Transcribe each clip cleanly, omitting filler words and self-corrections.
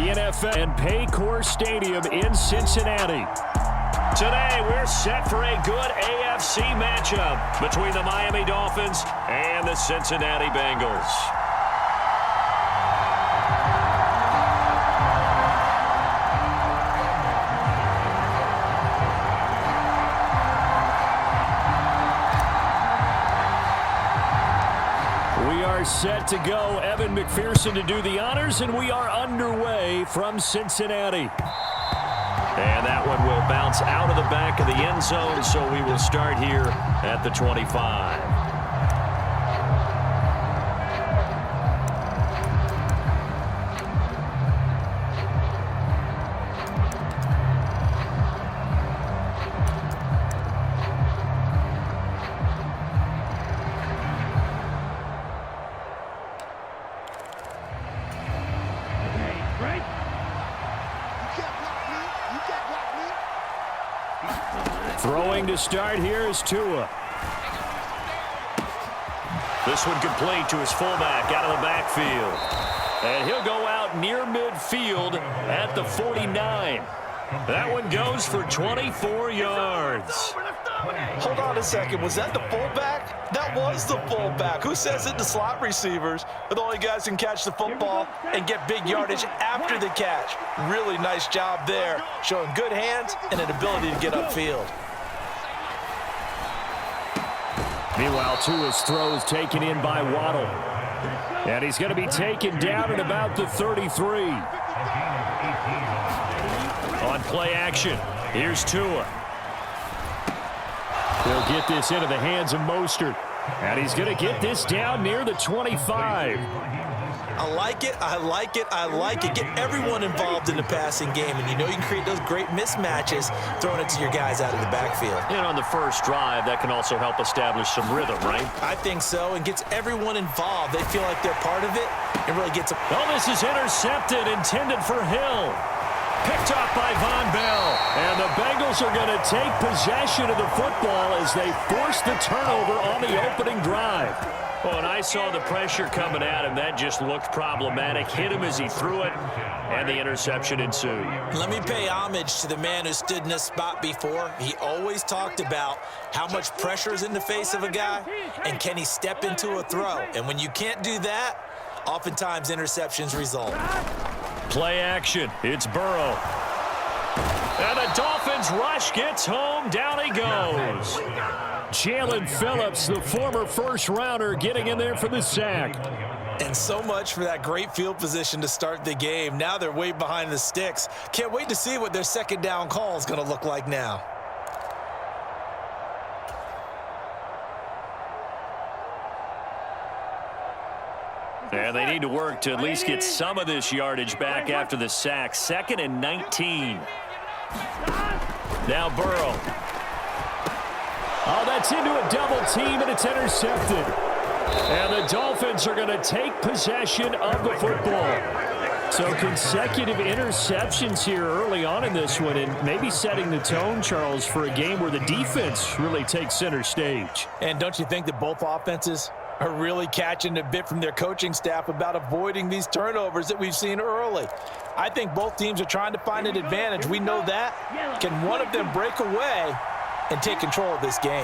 NFL and Paycor Stadium in Cincinnati. Today, we're set for a good AFC matchup between the Miami Dolphins and the Cincinnati Bengals. We are set to go. Evan McPherson to do the honors, and we are underway from Cincinnati. And that one will bounce out of the back of the end zone, so we will start here at the 25. Throwing to start here is Tua. This one complete to his fullback out of the backfield. And he'll go out near midfield at the 49. That one goes for 24 yards. Hold on a second. Was that the fullback? That was the fullback. Who says it? The slot receivers are the only guys who can catch the football and get big yardage after the catch. Really nice job there, showing good hands and an ability to get upfield. Meanwhile, Tua's throw is taken in by Waddle. And he's going to be taken down at about the 33. On play action, here's Tua. He'll get this into the hands of Mostert. And he's going to get this down near the 25. I like it, I like it, I like it. Get everyone involved in the passing game, and you know you can create those great mismatches throwing it to your guys out of the backfield. And on the first drive, that can also help establish some rhythm, right? I think so, and gets everyone involved. They feel like they're part of it, and really gets a... Oh, this is intercepted, intended for Hill. Picked off by Von Bell. And the Bengals are going to take possession of the football as they force the turnover on the opening drive. Oh, and I saw the pressure coming at him. That just looked problematic. Hit him as he threw it, and the interception ensued. Let me pay homage to the man who stood in this spot before. He always talked about how much pressure is in the face of a guy, and can he step into a throw. And when you can't do that, oftentimes interceptions result. Play action. It's Burrow. And the Dolphins rush gets home. Down he goes. Jalen Phillips, the former first-rounder, getting in there for the sack. And so much for that great field position to start the game. Now they're way behind the sticks. Can't wait to see what their second down call is going to look like now. And they need to work to at least get some of this yardage back after the sack. 2nd and 19. Now Burrow. Oh, that's into a double team, and it's intercepted. And the Dolphins are going to take possession of the football. So consecutive interceptions here early on in this one, and maybe setting the tone, Charles, for a game where the defense really takes center stage. And don't you think that both offenses are really catching a bit from their coaching staff about avoiding these turnovers that we've seen early? I think both teams are trying to find an advantage. We know that. Can one of them break away and take control of this game?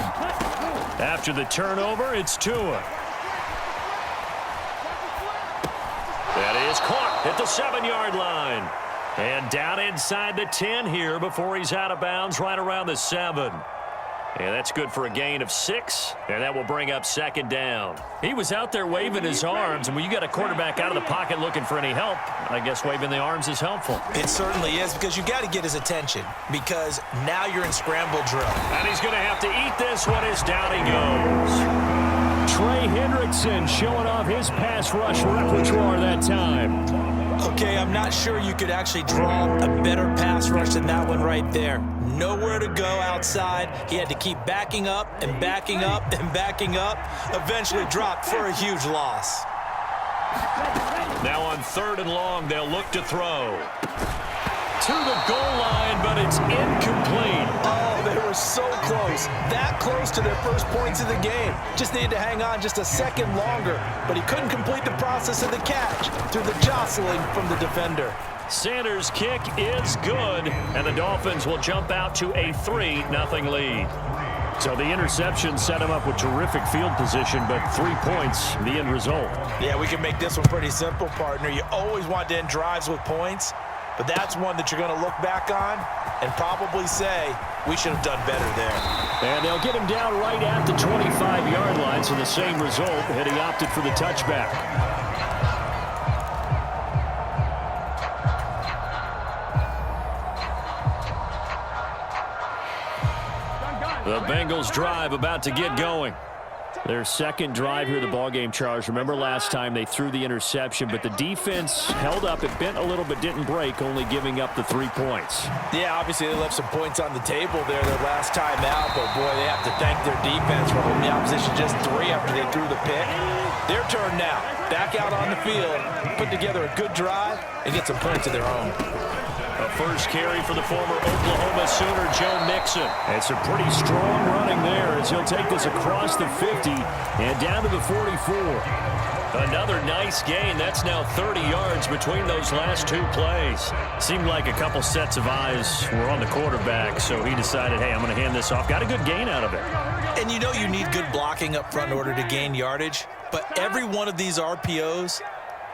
After the turnover, it's Tua. That is caught at the 7-yard line. And down inside the 10 here before he's out of bounds right around the 7. And that's good for a gain of 6, and that will bring up 2nd down. He was out there waving his arms, and when you got a quarterback out of the pocket looking for any help, I guess waving the arms is helpful. It certainly is, because you got to get his attention, because now you're in scramble drill. And he's going to have to eat this one as down he goes. Trey Hendrickson showing off his pass rush repertoire that time. Okay, I'm not sure you could actually draw a better pass rush than that one right there. Nowhere to go outside. He had to keep backing up and backing up and backing up. Eventually dropped for a huge loss. Now on 3rd and long, they'll look to throw. To the goal line, but it's incomplete. Oh, they were so close. That close to their first points of the game. Just needed to hang on just a second longer. But he couldn't complete the process of the catch through the jostling from the defender. Sanders' kick is good, and the Dolphins will jump out to a 3-0 lead. So the interception set him up with terrific field position, but 3 points, the end result. Yeah, we can make this one pretty simple, partner. You always want to end drives with points, but that's one that you're going to look back on and probably say, we should have done better there. And they'll get him down right at the 25-yard line, so the same result, and he opted for the touchback. The Bengals drive about to get going. Their second drive here of the ballgame, Charles. Remember last time they threw the interception, but the defense held up. It bent a little but didn't break, only giving up the 3 points. Yeah, obviously they left some points on the table there their last time out, but boy, they have to thank their defense for holding the opposition just 3 after they threw the pick. Their turn now. Back out on the field, put together a good drive, and get some points of their own. A first carry for the former Oklahoma Sooner, Joe Mixon. It's a pretty strong running there as he'll take this across the 50 and down to the 44. Another nice gain. That's now 30 yards between those last 2 plays. Seemed like a couple sets of eyes were on the quarterback, so he decided, hey, I'm going to hand this off. Got a good gain out of it. And you know you need good blocking up front in order to gain yardage, but every one of these RPOs,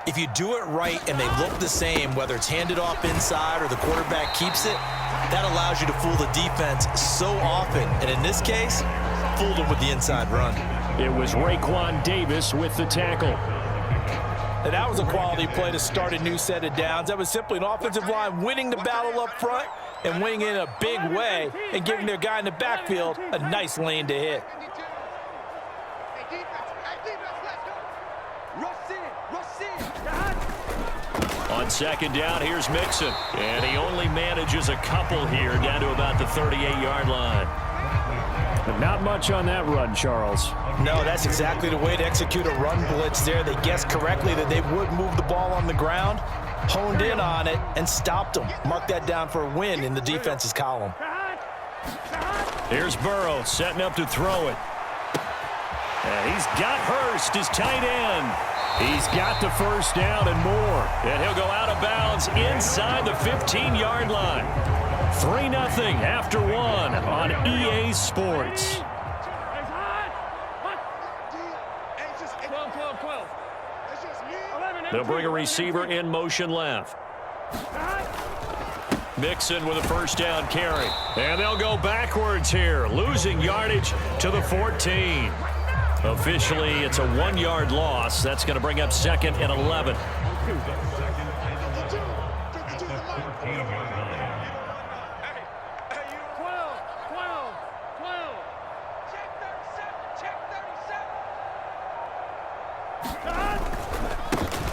if you do it right and they look the same, whether it's handed off inside or the quarterback keeps it, that allows you to fool the defense so often. And in this case, fooled them with the inside run. It was Raekwon Davis with the tackle. And that was a quality play to start a new set of downs. That was simply an offensive line winning the battle up front and winning in a big way and giving their guy in the backfield a nice lane to hit. On second down, here's Mixon. And he only manages a couple here down to about the 38-yard line. But not much on that run, Charles. No, that's exactly the way to execute a run blitz there. They guessed correctly that they would move the ball on the ground, honed in on it, and stopped them. Mark that down for a win in the defense's column. Here's Burrow setting up to throw it. And he's got Hurst, his tight end. He's got the first down and more. And he'll go out of bounds inside the 15-yard line. 3-0 after 1 on EA Sports. They'll bring a receiver in motion left. Mixon with a first down carry. And they'll go backwards here, losing yardage to the 14. Officially, it's a 1-yard loss. That's going to bring up second and 11.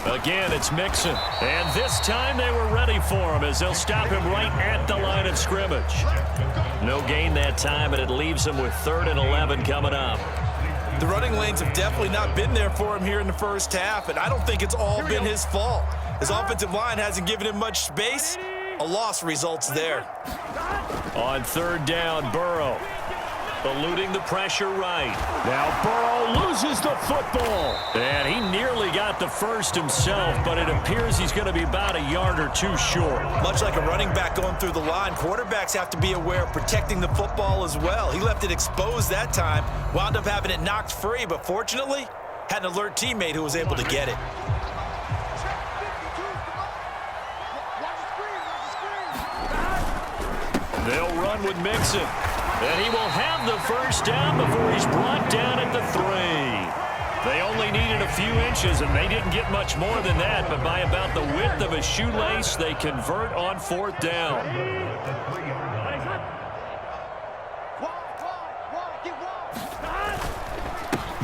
Again, it's Mixon. And this time they were ready for him as they'll stop him right at the line of scrimmage. No gain that time, and it leaves him with 3rd and 11 coming up. The running lanes have definitely not been there for him here in the first half, and I don't think it's all been his fault. His offensive line hasn't given him much space. A loss results there. On 3rd down, Burrow. Eluding the pressure right. Now Burrow loses the football. And he nearly got the first himself, but it appears he's going to be about a yard or 2 short. Much like a running back going through the line, quarterbacks have to be aware of protecting the football as well. He left it exposed that time, wound up having it knocked free, but fortunately, had an alert teammate who was able to get it. They'll run with Mixon. And he will have the first down before he's brought down at the 3. They only needed a few inches, and they didn't get much more than that, but by about the width of a shoelace, they convert on 4th down.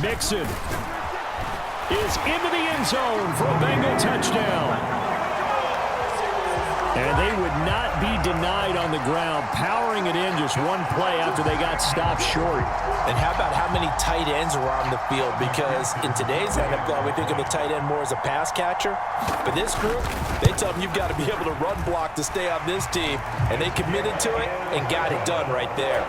Mixon is into the end zone for a Bengal touchdown. And they would not be denied on the ground, powering it in just one play after they got stopped short. And how about how many tight ends were on the field? Because in today's NFL, we think of the tight end more as a pass catcher. But this group, they tell them you've got to be able to run block to stay on this team. And they committed to it and got it done right there.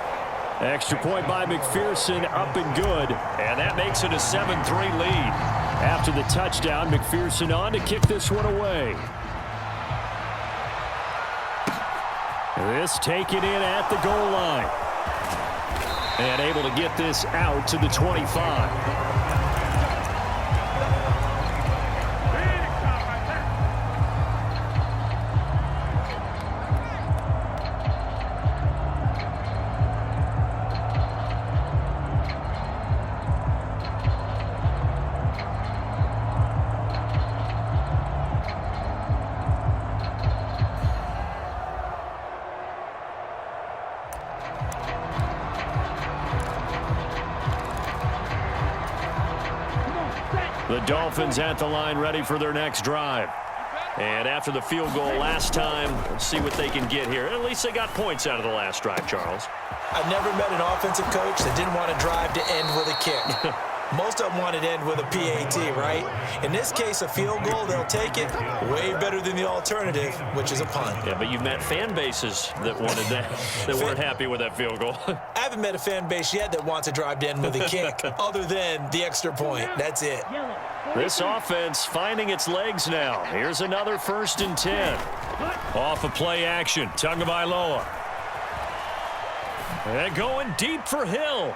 Extra point by McPherson, up and good. And that makes it a 7-3 lead. After the touchdown, McPherson on to kick this one away. This taken in at the goal line. And able to get this out to the 25. The Dolphins at the line ready for their next drive. And after the field goal last time, let's see what they can get here. At least they got points out of the last drive, Charles. I've never met an offensive coach that didn't want to drive to end with a kick. Most of them wanted to end with a PAT, right? In this case, a field goal, they'll take it. Way better than the alternative, which is a punt. Yeah, but you've met fan bases that wanted that, that weren't happy with that field goal. I haven't met a fan base yet that wants to drive to end with a kick, other than the extra point. That's it. This offense finding its legs now. Here's another 1st and 10. Off of play action, Tagovailoa. And going deep for Hill.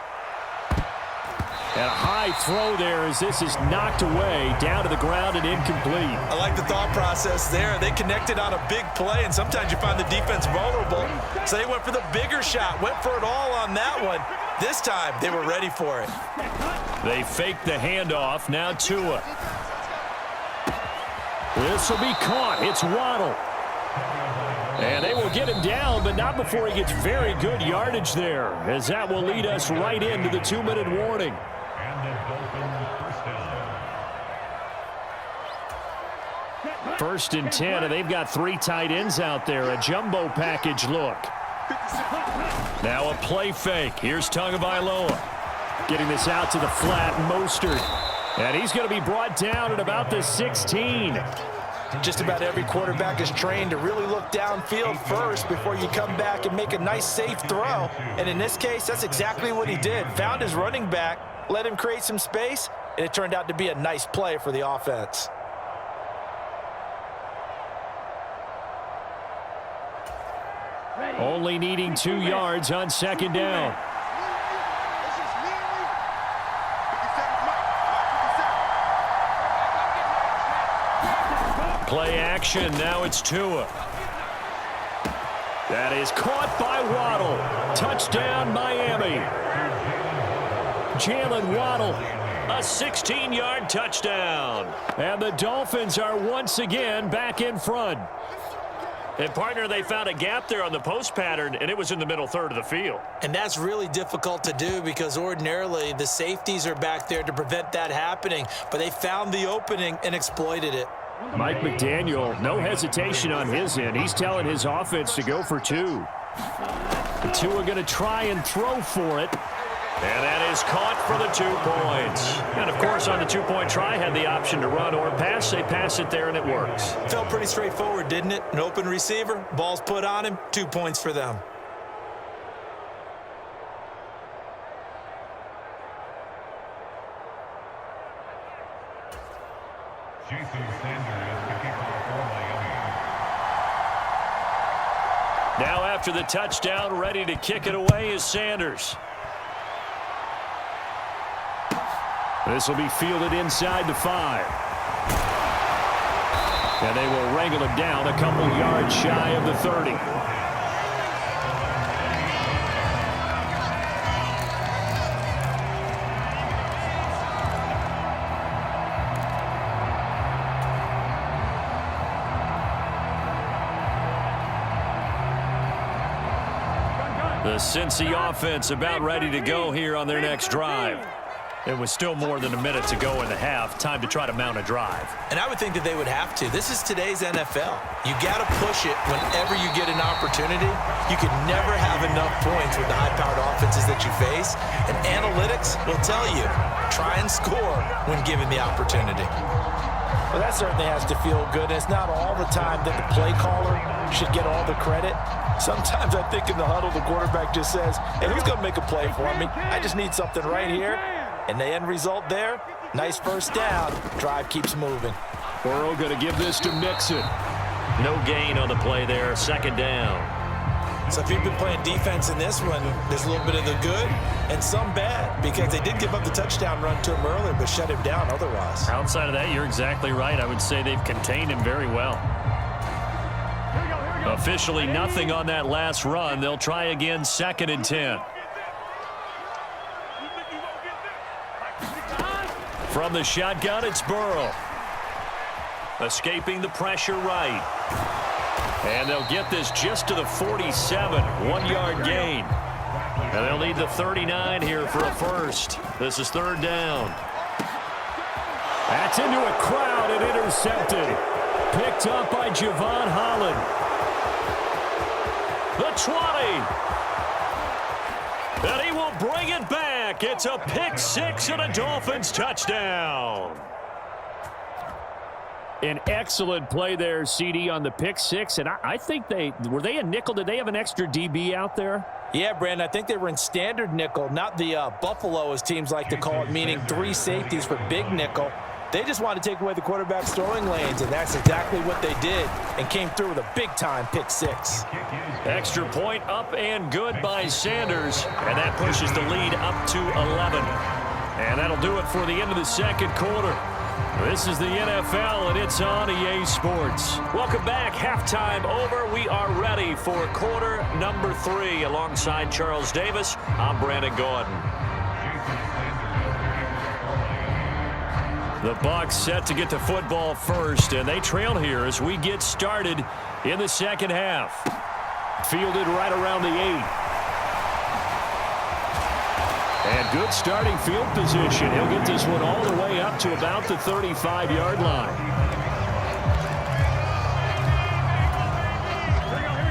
And a high throw there as this is knocked away, down to the ground and incomplete. I like the thought process there. They connected on a big play, and sometimes you find the defense vulnerable. So they went for the bigger shot, went for it all on that one. This time, they were ready for it. They faked the handoff. Now Tua. This will be caught. It's Waddle. And they will get him down, but not before he gets very good yardage there, as that will lead us right into the 2-minute warning. First and 10, and they've got 3 tight ends out there. A jumbo package look. Now a play fake. Here's Tagovailoa. Getting this out to the flat, Mostert. And he's going to be brought down at about the 16. Just about every quarterback is trained to really look downfield first before you come back and make a nice, safe throw. And in this case, that's exactly what he did. Found his running back, let him create some space, and it turned out to be a nice play for the offense. Only needing 2 yards on 2nd down. Play action. Now it's Tua. That is caught by Waddle. Touchdown, Miami. Jalen Waddle, a 16-yard touchdown. And the Dolphins are once again back in front. And, partner, they found a gap there on the post pattern, and it was in the middle third of the field. And that's really difficult to do because ordinarily the safeties are back there to prevent that happening. But they found the opening and exploited it. Mike McDaniel, no hesitation on his end. He's telling his offense to go for 2. The 2 are going to try and throw for it. And that is caught for the 2 points. And, of course, on the 2-point try, had the option to run or pass. They pass it there, and it works. Felt pretty straightforward, didn't it? An open receiver, ball's put on him, 2 points for them. Now after the touchdown, ready to kick it away is Sanders. This will be fielded inside the 5. And they will wrangle him down a couple yards shy of the 30. The Cincy offense about ready to go here on their next drive. It was still more than a minute to go in the half. Time to try to mount a drive. And I would think that they would have to. This is today's NFL. You got to push it whenever you get an opportunity. You can never have enough points with the high-powered offenses that you face. And analytics will tell you, try and score when given the opportunity. Well, that certainly has to feel good. And it's not all the time that the play caller should get all the credit. Sometimes I think in the huddle, the quarterback just says, hey, who's going to make a play for me? I just need something right here. And the end result there, nice first down. Drive keeps moving. Burrow going to give this to Mixon. No gain on the play there, 2nd down. So if you've been playing defense in this one, there's a little bit of the good and some bad, because they did give up the touchdown run to him earlier but shut him down otherwise. Outside of that, you're exactly right. I would say they've contained him very well. Officially nothing on that last run. They'll try again, 2nd and 10. From the shotgun, it's Burrow. Escaping the pressure right. And they'll get this just to the 47, 1-yard gain. And they'll need the 39 here for a first. This is 3rd down. That's into a crowd and intercepted. Picked up by Javon Holland. The 20. And he will bring it back. It's a pick six and a Dolphins touchdown. An excellent play there, CD, on the pick six. And I think were they a nickel? Did they have an extra DB out there? Yeah, Brandon, I think they were in standard nickel, not the Buffalo, as teams like to call it, meaning 3 safeties for big nickel. They just wanted to take away the quarterback's throwing lanes, and that's exactly what they did, and came through with a big-time pick six. Extra point up and good by Sanders, and that pushes the lead up to 11. And that'll do it for the end of the 2nd quarter. This is the NFL, and it's on EA Sports. Welcome back. Halftime over. We are ready for quarter number 3. Alongside Charles Davis, I'm Brandon Gordon. The Bucs set to get to football first, and they trail here as we get started in the 2nd half. Fielded right around the 8. And good starting field position. He'll get this one all the way up to about the 35-yard line.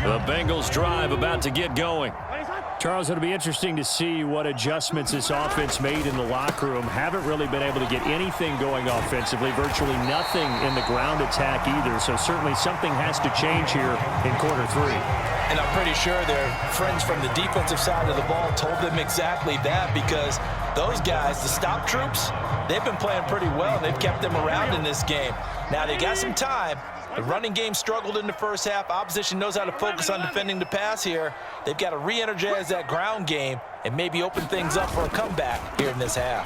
The Bengals drive about to get going. Charles, it'll be interesting to see what adjustments this offense made in the locker room. Haven't really been able to get anything going offensively, virtually nothing in the ground attack either. So certainly something has to change here in quarter 3. And I'm pretty sure their friends from the defensive side of the ball told them exactly that, because those guys, the stop troops, they've been playing pretty well, and they've kept them around in this game. Now they got some time. The running game struggled in the first half. Opposition knows how to focus on defending the pass here. They've got to re-energize that ground game and maybe open things up for a comeback here in this half.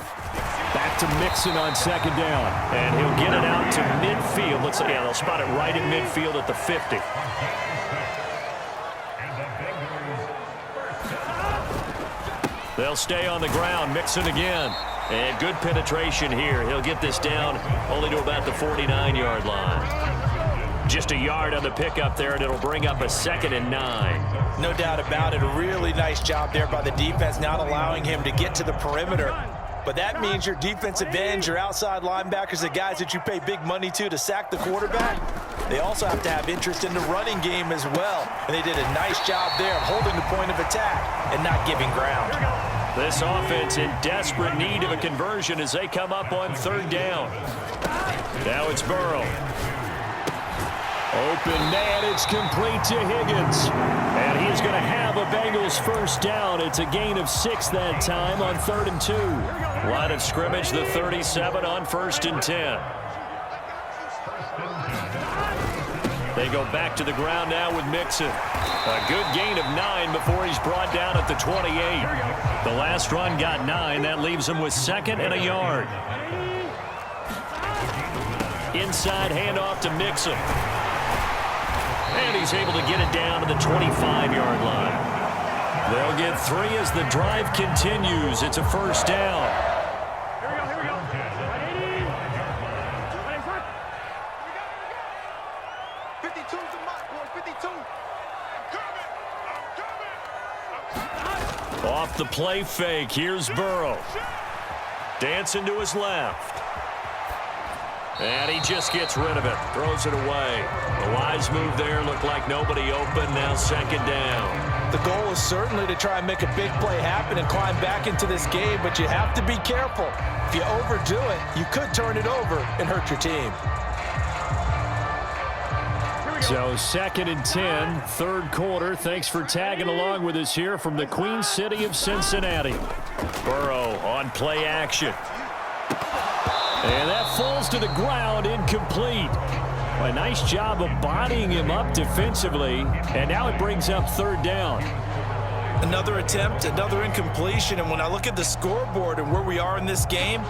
Back to Mixon on 2nd down. And he'll get it out to midfield. They'll spot it right at midfield at the 50. They'll stay on the ground. Mixon again. And good penetration here. He'll get this down only to about the 49-yard line. Just a yard on the pickup there, and it'll bring up a 2nd and 9. No doubt about it. A really nice job there by the defense, not allowing him to get to the perimeter. But that means your defensive ends, your outside linebackers, the guys that you pay big money to sack the quarterback, they also have to have interest in the running game as well. And they did a nice job there of holding the point of attack and not giving ground. This offense in desperate need of a conversion as they come up on 3rd down. Now it's Burrow. Open man, it's complete to Higgins. And he's going to have a Bengals first down. It's a gain of 6 that time on 3rd and 2. Line of scrimmage, the 37 on 1st and 10. They go back to the ground now with Mixon. A good gain of 9 before he's brought down at the 28. The last run got 9. That leaves him with 2nd and a yard. Inside handoff to Mixon. And he's able to get it down to the 25-yard line. They'll get 3 as the drive continues. It's a first down. Here we go. 52's the mark, boy. 52. I'm coming. Off the play fake, here's Burrow. Dancing to his left. And he just gets rid of it, throws it away. The wise move there, looked like nobody open, now 2nd down. The goal is certainly to try and make a big play happen and climb back into this game, but you have to be careful. If you overdo it, you could turn it over and hurt your team. So 2nd and 10, 3rd quarter. Thanks for tagging along with us here from the Queen City of Cincinnati. Burrow on play action. And that falls to the ground, incomplete. A nice job of bodying him up defensively, and now it brings up third down. Another attempt, another incompletion, and when I look at the scoreboard and where we are in this game,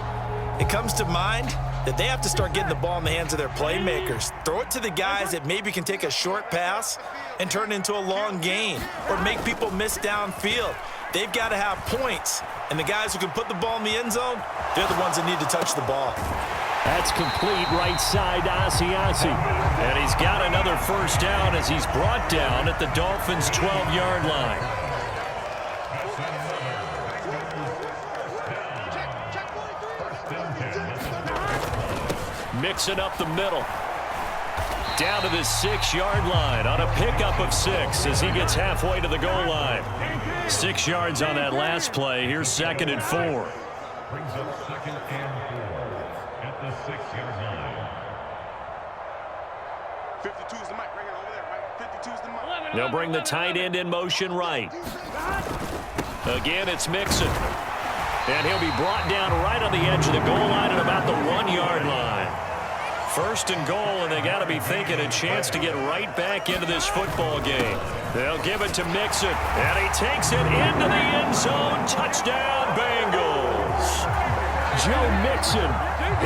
it comes to mind that they have to start getting the ball in the hands of their playmakers. Throw it to the guys that maybe can take a short pass and turn it into a long gain or make people miss downfield. They've got to have points, and the guys who can put the ball in the end zone, they're the ones that need to touch the ball. That's complete right side to Asiasi. And he's got another first down as he's brought down at the Dolphins' 12-yard line. Mixing up the middle. Down to the 6-yard line on a pickup of 6 as he gets halfway to the goal line. 6 yards on that last play. Here's 2nd and 4. Brings up 2nd and 4 at the 6-yard line. 52's the mic. Bring it over there, right? 52's the mic. They'll bring the tight end in motion right. Again, it's Mixon. And he'll be brought down right on the edge of the goal line at about the 1-yard line. 1st and goal, and they got to be thinking a chance to get right back into this football game. They'll give it to Mixon, and he takes it into the end zone. Touchdown, Bengals. Joe Mixon,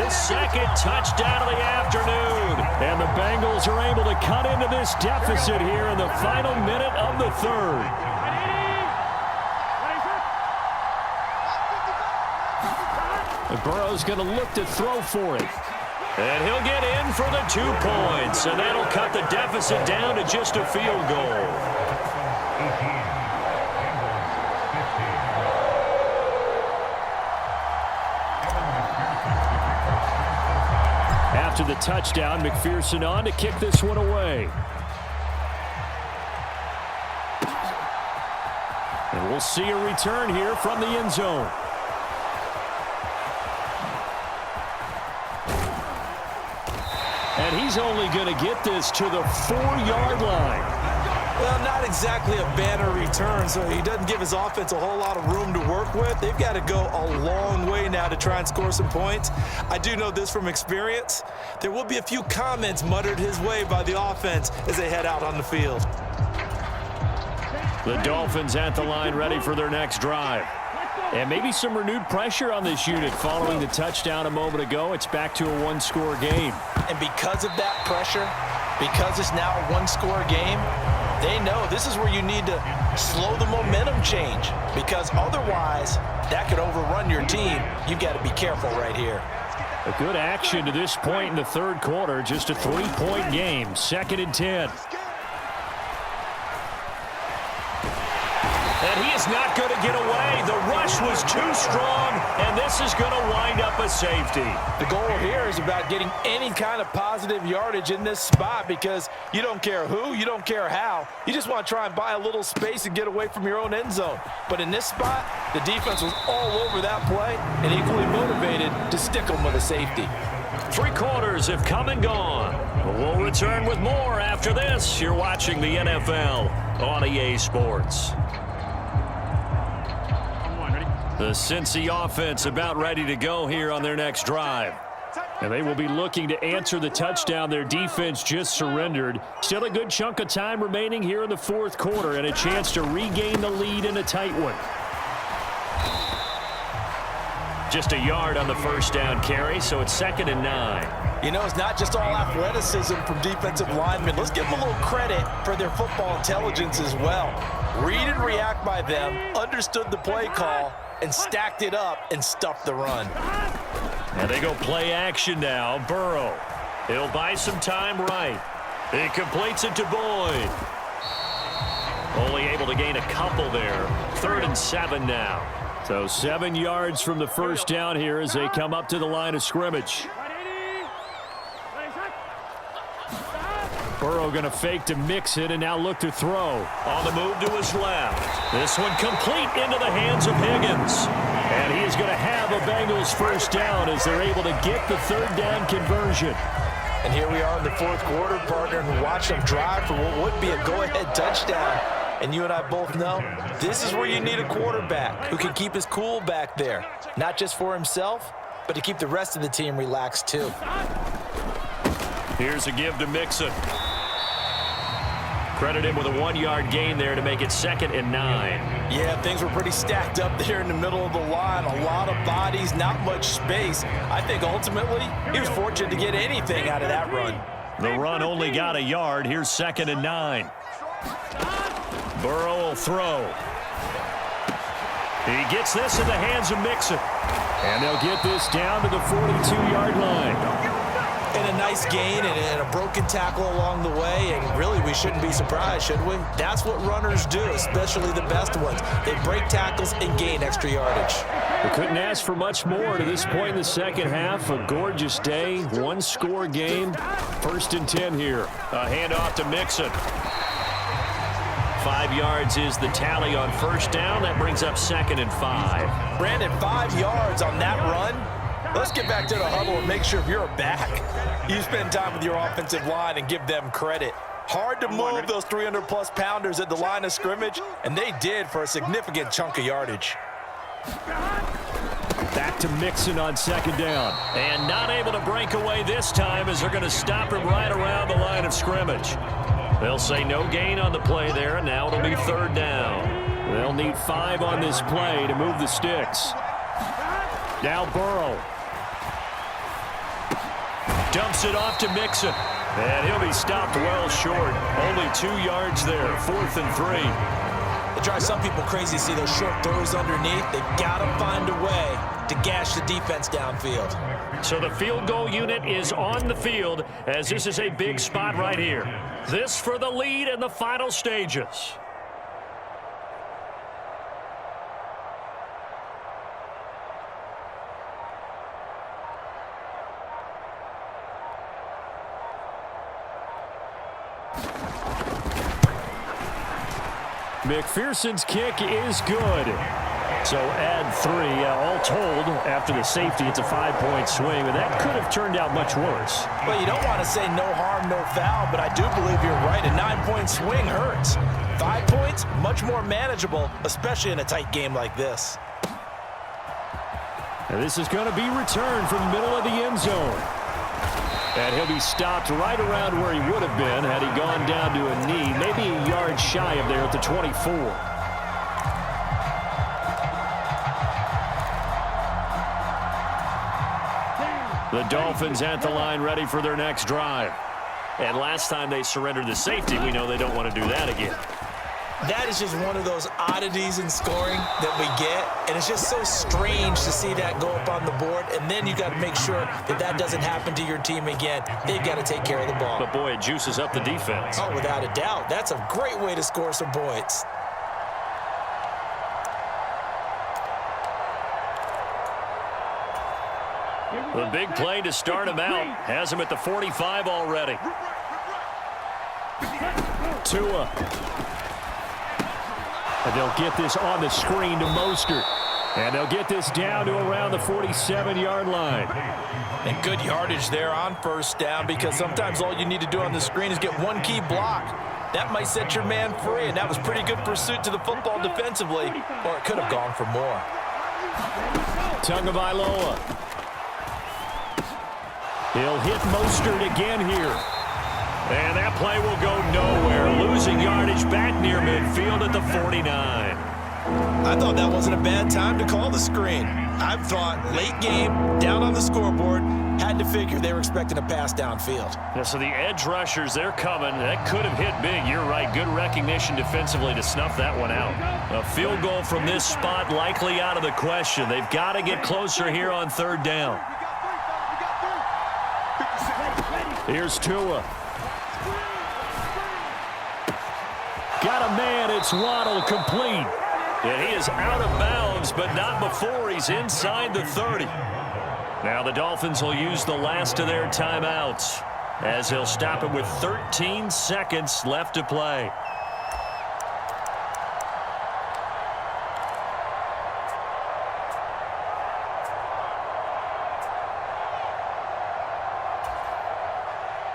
his 2nd touchdown of the afternoon. And the Bengals are able to cut into this deficit here in the final minute of the 3rd. And Burrow's going to look to throw for it. And he'll get in for the 2 points. And that'll cut the deficit down to just a field goal. After the touchdown, McPherson on to kick this one away. And we'll see a return here from the end zone. And he's only going to get this to the 4-yard line. Well, not exactly a banner return, so he doesn't give his offense a whole lot of room to work with. They've got to go a long way now to try and score some points. I do know this from experience. There will be a few comments muttered his way by the offense as they head out on the field. The Dolphins at the line ready for their next drive. And maybe some renewed pressure on this unit following the touchdown a moment ago. It's back to a 1-score game. And because of that pressure, because it's now a 1-score game, they know this is where you need to slow the momentum change, because otherwise that could overrun your team. You've got to be careful right here. A good action to this point in the 3rd quarter. Just a 3-point game. 2nd and 10. And he is not going to get away. The rush was too strong, and this is going to wind up a safety. The goal here is about getting any kind of positive yardage in this spot, because you don't care who, you don't care how. You just want to try and buy a little space and get away from your own end zone. But in this spot, the defense was all over that play and equally motivated to stick them with a safety. 3 quarters have come and gone. We'll return with more after this. You're watching the NFL on EA Sports. The Cincy offense about ready to go here on their next drive. And they will be looking to answer the touchdown their defense just surrendered. Still a good chunk of time remaining here in the 4th quarter and a chance to regain the lead in a tight one. Just a yard on the first down carry, so it's 2nd and 9. You know, it's not just all athleticism from defensive linemen. Let's give them a little credit for their football intelligence as well. Read and react by them, understood the play call, and stacked it up and stuffed the run. And they go play action now. Burrow. He'll buy some time right. He completes it to Boyd. Only able to gain a couple there. 3rd and 7 now. So 7 yards from the first down here as they come up to the line of scrimmage. Burrow going to fake to mix it and now look to throw. On the move to his left. This one complete into the hands of Higgins. And he is going to have a Bengals first down as they're able to get the 3rd down conversion. And here we are in the 4th quarter, partner, and watch them drive for what would be a go-ahead touchdown. And you and I both know this is where you need a quarterback who can keep his cool back there. Not just for himself, but to keep the rest of the team relaxed too. Here's a give to Mixon. Credit him with a 1-yard gain there to make it 2nd and 9. Yeah, things were pretty stacked up there in the middle of the line. A lot of bodies, not much space. I think ultimately he was fortunate to get anything out of that run. The run only got a yard. Here's 2nd and 9. Burrow will throw. He gets this in the hands of Mixon. And they'll get this down to the 42-yard line. And a nice gain and a broken tackle along the way, and really we shouldn't be surprised, should we? That's what runners do, especially the best ones. They break tackles and gain extra yardage. We couldn't ask for much more to this point in the second half. A gorgeous day, 1-score game. 1st and 10 here. A handoff to Mixon. 5 yards is the tally on 1st down. That brings up 2nd and 5. Brandon, 5 yards on that run. Let's get back to the huddle and make sure if you're a back, you spend time with your offensive line and give them credit. Hard to move those 300-plus pounders at the line of scrimmage, and they did for a significant chunk of yardage. Back to Mixon on 2nd down. And not able to break away this time as they're going to stop him right around the line of scrimmage. They'll say no gain on the play there, and now it'll be 3rd down. They'll need 5 on this play to move the sticks. Now Burrow. Dumps it off to Mixon. And he'll be stopped well short. Only 2 yards there. 4th and 3. It drives some people crazy to see those short throws underneath. They've got to find a way to gash the defense downfield. So the field goal unit is on the field as this is a big spot right here. This for the lead in the final stages. McPherson's kick is good. So add 3. All told, after the safety, it's a 5-point swing, and that could have turned out much worse. Well, you don't want to say no harm, no foul, but I do believe you're right. A 9-point swing hurts. 5 points, much more manageable, especially in a tight game like this. And this is going to be returned from the middle of the end zone. And he'll be stopped right around where he would have been had he gone down to a knee, maybe a yard shy of there at the 24. The Dolphins at the line ready for their next drive. And last time they surrendered the safety, we know they don't want to do that again. That is just one of those oddities in scoring that we get, and it's just so strange to see that go up on the board, and then you got to make sure that that doesn't happen to your team again. They've got to take care of the ball. But, boy, it juices up the defense. Oh, without a doubt. That's a great way to score some points. The big play to start him out has him at the 45 already. Tua. And they'll get this on the screen to Mostert. And they'll get this down to around the 47-yard line. And good yardage there on 1st down, because sometimes all you need to do on the screen is get one key block. That might set your man free, and that was pretty good pursuit to the football defensively, or it could have gone for more. Tagovailoa. He'll hit Mostert again here. And that play will go nowhere. Losing yardage back near midfield at the 49. I thought that wasn't a bad time to call the screen. I thought late game, down on the scoreboard, had to figure they were expecting a pass downfield. Yeah, so the edge rushers, they're coming. That could have hit big. You're right. Good recognition defensively to snuff that one out. A field goal from this spot likely out of the question. They've got to get closer here on 3rd down. Here's Tua. Got a man. It's Waddle, complete. And he is out of bounds, but not before he's inside the 30. Now the Dolphins will use the last of their timeouts as they'll stop it with 13 seconds left to play.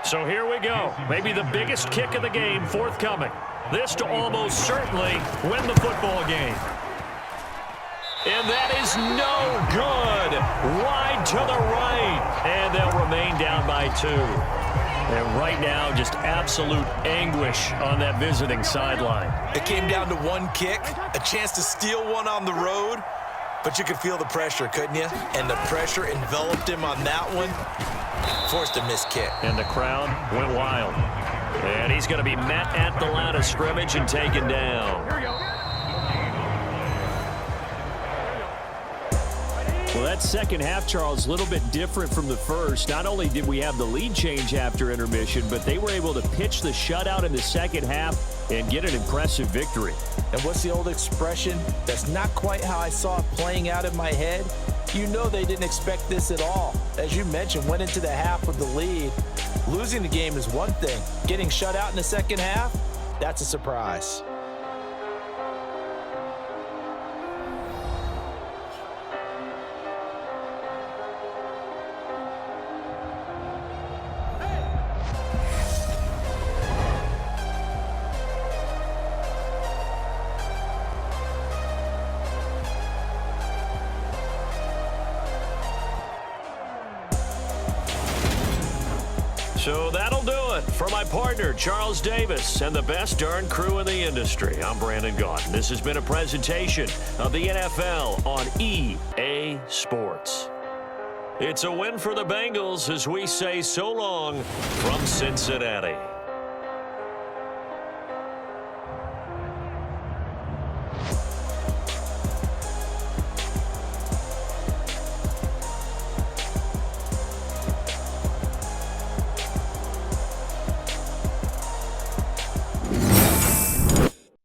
So here we go. Maybe the biggest kick of the game forthcoming. This to almost certainly win the football game. And that is no good. Wide to the right. And they'll remain down by 2. And right now, just absolute anguish on that visiting sideline. It came down to one kick, a chance to steal one on the road, but you could feel the pressure, couldn't you? And the pressure enveloped him on that one. Forced a missed kick. And the crowd went wild. And he's going to be met at the line of scrimmage and taken down. Well, that second half, Charles, a little bit different from the first. Not only did we have the lead change after intermission, but they were able to pitch the shutout in the second half and get an impressive victory. And what's the old expression? That's not quite how I saw it playing out in my head. You know they didn't expect this at all. As you mentioned, went into the half with the lead. Losing the game is one thing. Getting shut out in the second half, that's a surprise. So that'll do it for my partner, Charles Davis, and the best darn crew in the industry. I'm Brandon Gaudin. This has been a presentation of the NFL on EA Sports. It's a win for the Bengals as we say so long from Cincinnati.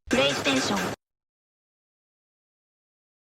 PlayStation